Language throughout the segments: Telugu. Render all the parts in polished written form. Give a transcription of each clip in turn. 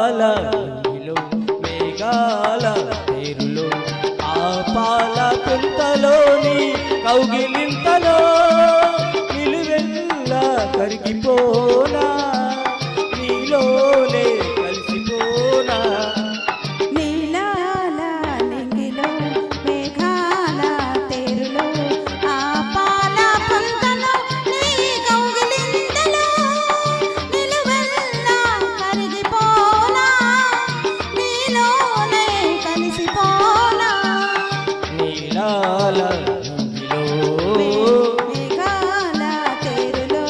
మేఘాల మేఘాల పేరులో ఆ పాల కుంతలోని కౌగిలింతలో నిలువెల్లా కరిగిపోనా నీలోనే కలిసిపోనా నీలాల నింగిలో మేఘాల తేరులో ఆ పాల పుంతలో నీ కౌగిలింతలో నిలువెల్లా కరిగిపోనా నీలోనే కలిసిపోనా నీలాల మేఘాల తేరులో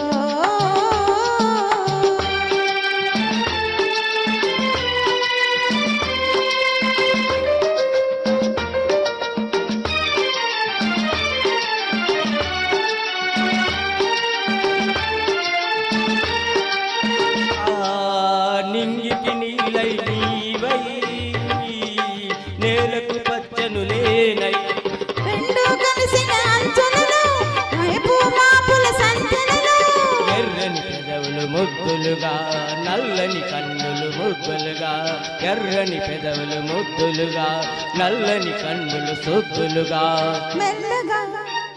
నింగికి నీలై నీవై నేలకు పచ్చను నేనై రెండు కలిసిన అంచులలో వైపు మాపుల సంచలలో ఎర్రని పెదవులు ముద్దులుగా నల్లని కన్నులు ముగ్గులుగా ఎర్రని పెదవులు ముద్దులుగా నల్లని కన్నులు సొద్దులుగా మెల్లగా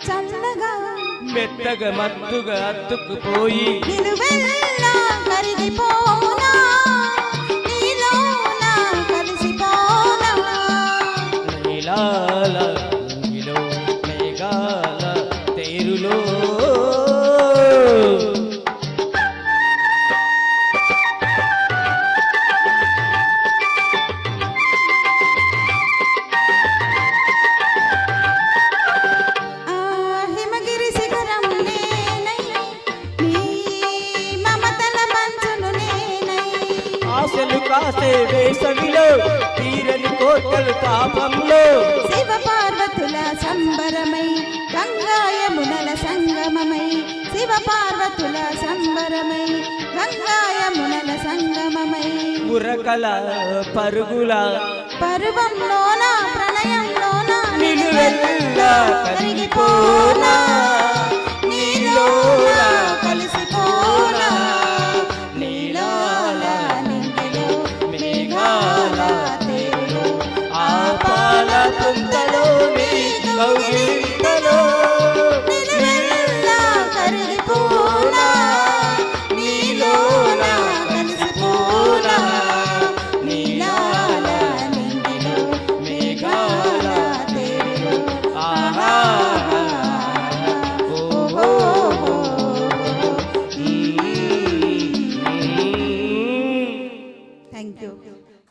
చల్లగా మెత్తగా మత్తుగా అత్తుకుపోయి నిలువెల్లా కరిగిపోనా నీలోన కలిసిపోనా నీలాల నింగిలో మేఘాల తేరులో ఆ హిమగిరి శిఖరం నేనై నీ మమతల మంచును నేనై ఆశలు కాసే వేసవిలో తీరని కోటలు తాపంలో శివ పార్వతుల సంబరమై గంగాయమునల సంగమమై శివ పార్వతుల సంబరమై గంగాయమునల సంగమమై ఉరకల పరుగుల పర్వంలోన ప్రణయంలోన నిలువెల్లా కరిగిపోనా నీలోన